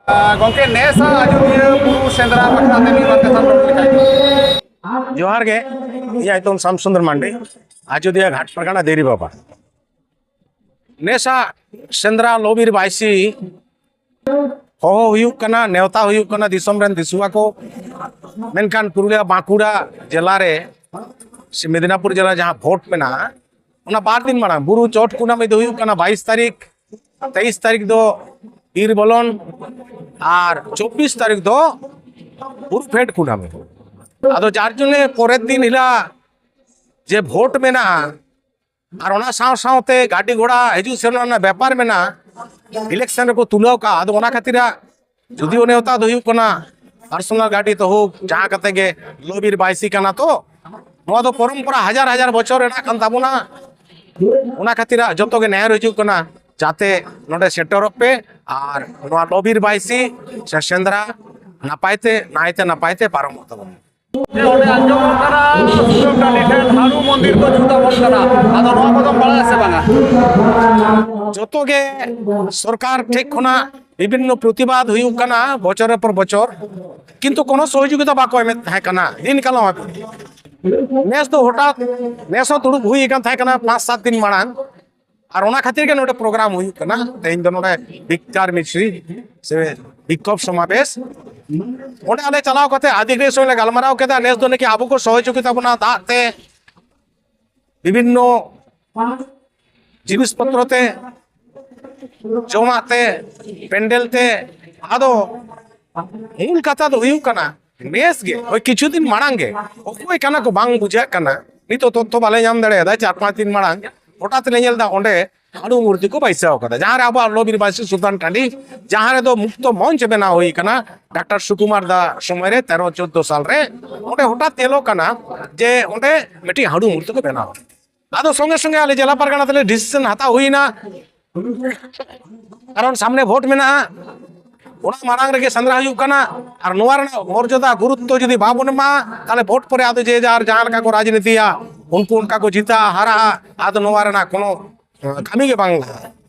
गंके NASA आजोदिया बुरु Shendra बखराते Mimar कथा road लिखाई जोहार गे इया तो श्यामसुंदर मांडी आजोदिया घाट परगना देरी बाबा नेसा सेंद्रा लोबिर बाईसी हो हुयुक कना नेवता हुयुक कना दिसम रेन दिसुआ को मेनकान पुरुलिया बांकुड़ा जिला रे मेदिनापुर जिला जहां भोट में ना उना 12 दिन मांग बुरु चोट कुनामी दो हुयुक कना 22 तारीख 23 तारीख दो ईर बोलन और 24 तारीख दो बुरु फेट कुनामी आदो जार जने परेर दिन हिला जे भोट में ना और ओना साव सावते गाड़ी घोड़ा हजू सेना व्यापार में ना इलेक्शन को तुलाव का आदो ओना खातिर जुदिओ नेवता दो हुयुक कना पर्सनल गाड़ी तो हो जहां कते गे लोबिर बाईसी कना तो नोआ दो परंपरा हजार हजार बछर एना कान ताबुना ओना खातिर जतो गे नेहर हजू कना जाते नोडे सेटर पे और नोआ लोबिर बाईसी से सेंद्रा नापायते पारम ताबुन ओने अंजम करा सुसम डाली ठेन हारू मंदिर को जुदा बन करा आदो नोआ को बड़ा से बांगा जतो गे सरकार ठीक खुना विभिन्न प्रतिबाद हुयुक कना बचर पर बचर किंतु कोनो सहयोगिता बाको एमे थाय कना दिन कालो नेस तो हठात नेस तुड़ुक हुई कन थाय कना 5-7 दिन मांग और ओना खातिर के नोटे प्रोग्राम हुयुक कना तेन दो नोटे विचार मिश्री से विक्षोभ समावेश ओने आले चलाव कते अधिकारी सोले गलमाराव केदा नेस दो ने कि आबो को सहयोगिता बना दाते विभिन्न जिनिस पत्रते जमाते पेंडेलते आदो मूल कथा दो हुयुक कना नेस गे ओई किछु दिन मांग गे ओकोय कना को बांग बुझा कना नितो तथ्य बाले नाम दड़े दा 4-5 दिन मांग हठात ले नेलदा ओंडे हाडू मूर्ति को बैसाव कदा जहां रे आबो लोबिर बासी सुल्तान टांडी जहां रे दो मुक्त मंच बना हुई कना डॉक्टर सुकुमार दा समय रे 13-14 साल रे ओंडे हठात तेलो कना जे ओंडे मिटी हाडू मूर्ति को बनाओ आदो संगे संगे आले जिला परगना तले डिसीजन हाता हुई ना कारण सामने भोट में ना ओना मारांग रे सेंद्रा हुयुक कना और नोआ रे मर्यादा गुरुत्व जदि बाबन मा ताले भोट परे आदो जे जार जहां लका को राजनीतिया उनको उनका को जीता हारा आदो नोआ रे ना कोनो कामी के बांग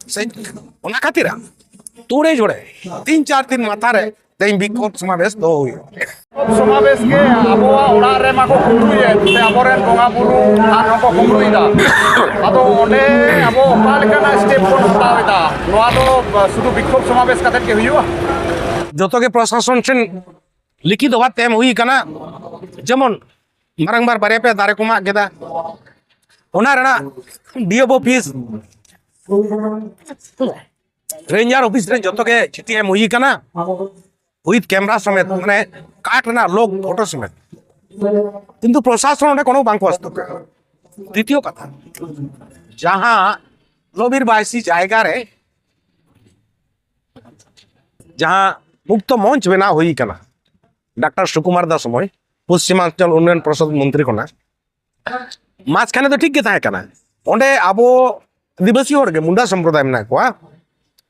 से ओना खातिरा तोड़े जोड़े 3-4 दिन माथा रे तेन विक्षोभ समावेश दो हुई समावेश के आबोआ ओड़ा रे माको कुमरुये ते आबोरेन बोंगा बुरु आर नको कुमरुइदा आदो ओने आबो ओकालेकाना स्टेप को हतावेदा नोआ दो शुधु विक्षोभ समावेश काते के हुयुआ जतो के प्रशासन से लिखित बात तेम हुई कना जेमन मारंगबार बारे पे दारे को माग गेदा ओना रेना डीएफ ऑफिस रेंजर ऑफिस रे जतो के चिठी एम हुई कना विथ कैमरा समेत माने काट ना लोग फोटो समेत किंतु प्रशासन ने कोनो बांक वास्तव द्वितीय कथा जहां लोबिर बाईसी जायगा रे जहां मुक्त मंच बना हुई कना डॉक्टर सुकुमार दा समय पश्चिमांचल उन्नयन परिषद मंत्री कोना माछखाने तो ठीक के थाय कना ओंडे आबो आदिवासी होर के मुंडा संप्रदाय में को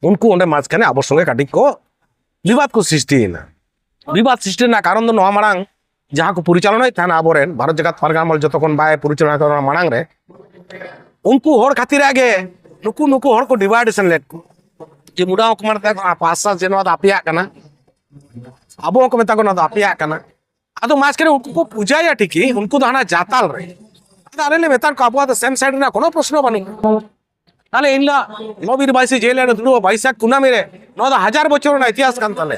उनको ओंडे माछखाने आबो संगे काटी को विवाद को सृष्टि ना कारण दो नोआ मांग जहां को परिचालना थाना आबोरेन भारत जगत परगामल जतखन बाय परिचालना करना मांग रे उनको होर खातिर आगे नुकु नुकु होर को डिवाइडेशन लेट को जे मुडा को मारता को 5-7 जनवा दापिया कना आबो को मेता को ना दापिया कना आदो मास करे उनको को पूजा या ठीकी उनको दाना जाताल रे अरे ले मेता को आबो सेम साइड ना कोनो प्रश्न बानु ताले इनला लोबिर बाईसी जेल रे दुडो बैसाख कुनामी रे 9000 बछर ना इतिहास कान ताले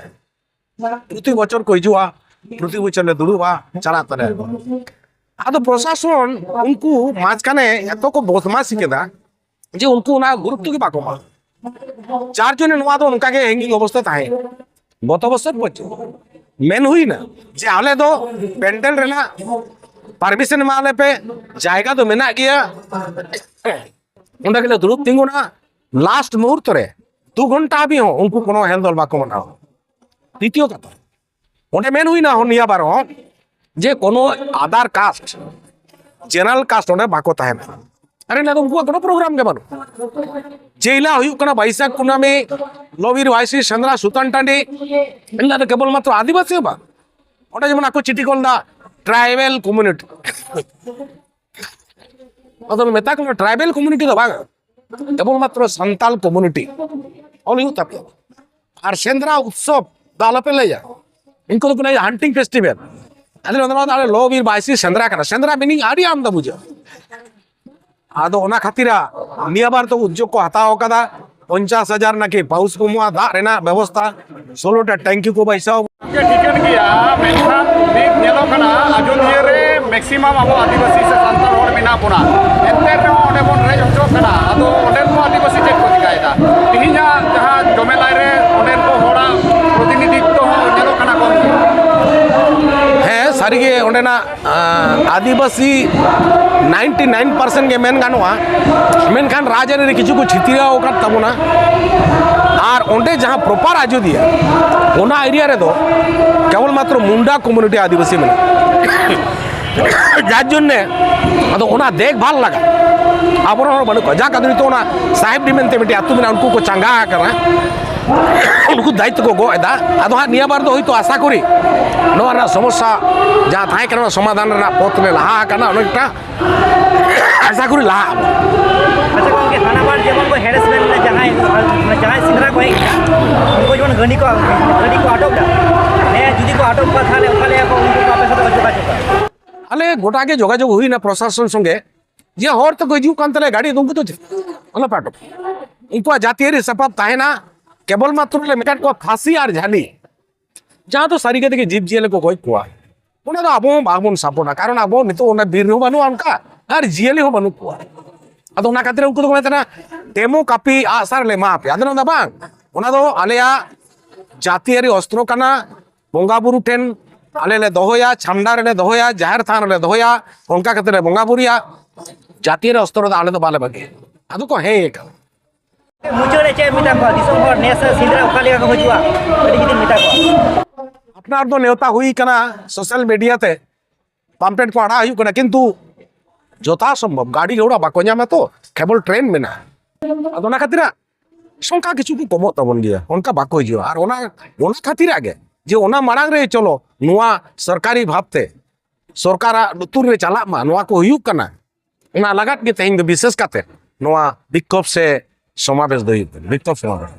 प्रति बछर को हिजुआ प्रति बछर ले दुडुवा चला ताले आदो प्रशासन उनको माझखाने एतो को बदमाशी केदा जे उनको ना गुरुत्व के बाको मा 4 जने नोआ दो उनका के हैंगिंग अवस्था ताहे गत बছর पछ मेन हुई ना जे आले दो पेंडल रे ना परमिशन माले पे जायगा तो मेना गया उनका के दुरुप तिंगुना लास्ट मुहूर्त रे 2 घंटा भी हो उनको कोनो हैंडल बाको मनाओ द्वितीय कथा ओंडे मेन हुई ना हो निया बारो जे कोनो आधार कास्ट जनरल कास्ट ओंडे बाको ताहे ना अरे ना तो उनको कोनो प्रोग्राम के बानो जेला हुई कना बैसाख कुनामी लोबिर बाईसी सेंद्रा सुतान टांडी इनला तो केवल मात्र आदिवासी बा ओंडे जेमन आको चिठी कोलदा ट्राइबल कम्युनिटी अदर मेता को ट्राइबल कम्युनिटी दो बाग केवल मात्र संताल कम्युनिटी ऑल यू तप और सेंद्रा उत्सव तो आलोपे लैया इनको तो कहीं हंटिंग फेस्टिवल अरे लो बीर बाईसी सेंद्रा करना सेंद्रा मीनिंग आड़ी आम बुझे आदो ओना खातिरा निया बार तो उद्योग को हताओ कदा 50,000 ना के पाउस को मुआ दा रेना व्यवस्था 16टा टैंकी को बैसाओ टिकट गया मेनखान नीत नेलो कना अयोध्या रे मैक्सिमम अब आदिवासी से संताल होड़ मेना बोना एंते रे ओंडे बोन रे होचो कना आदो ओंडे को आदिवासी चेक को दिखायदा तिहिना जहां जमेलाई रे ओंडे को होड़ा प्रतिनिधित्व हो नेलो कना को है सारी ओंडेना आदिवासी 99% के मेन गानोआ मेनखान राजरे रे किछु को छितिरा ओकर तबुना और ओंडे जहां प्रॉपर अयोध्या ओना एरिया रे दो केवल मात्र मुंडा कम्युनिटी आदिवासी में जार जन्ने अदो ओना देखभाल लगा अब बनु जा कदरी तो ना साहेब डिमेंते मिटी आतु में उनको को चंगा करना उनको दायित्व को गोदा अदो हाँ निया बार दो होई तो आशा करी नोआ ना समस्या जहाँ थाहे करना समाधान ना पथ में लहा करना अनेकटा आशा करी लहा अच्छा गंगे हाना बार जेमन को हेरेसमेंट में जहां सिंगरा को उनको जेमन गनी को अटक दा ने जुदी को अटक का थाले उखाले को उनको वापस तो जोगाजोग अले गोटा के जोगाजोग हुई ना प्रशासन संगे जे हर तो गजू कान तले गाड़ी दुंकु तो अला पाटो उनको जातीय सपाब ताहेना केवल मात्र ले मेकाट को फांसी और झाली जहाँ तो सारी के जीव जियले को गई कुआ उन्हें तो आबो बाबुन सापोना कारण आबो नितो उन्हें बीर हो बानु उनका और जियले हो बानु कुआ अदो उना खातिर उनको तो मेतना डेमो कापी आसार ले माप यादन दा बांग उना दो आलेया जातीय अस्त्र कना बोंगा बुरु ठेन आले ले दोहोया छामडा ले दोहोया जाहिर थान ले दोहोया उनका खातिर बोंगा बुरिया जातीय अस्त्र दा आले तो बाले बगे अदो को हे एक मुझे रे चे मिटा को दिसम हर नेस सिंगरा उखाले को हजुआ अडी गिदिन मिटा को अपना तो नेवता हुई कना सोशल मीडिया ते पंपलेट को आड़ा हुई कना किंतु जोता संभव गाड़ी घोड़ा बाको ᱧᱟᱢᱟ तो केवल ट्रेन में ना अदो ना खातिर संख्या किछु को कमो तबन गया उनका बाको हिजो और ओना खातिर आगे जे ओना मांग रे चलो नुआ सरकारी भावते सरकार लुतुर रे चला मा नुआ को हुई कना ओना लगात के तेहिं विशेष काते नुआ विक्षोभ से समावेश दई विक्षोभ समावेश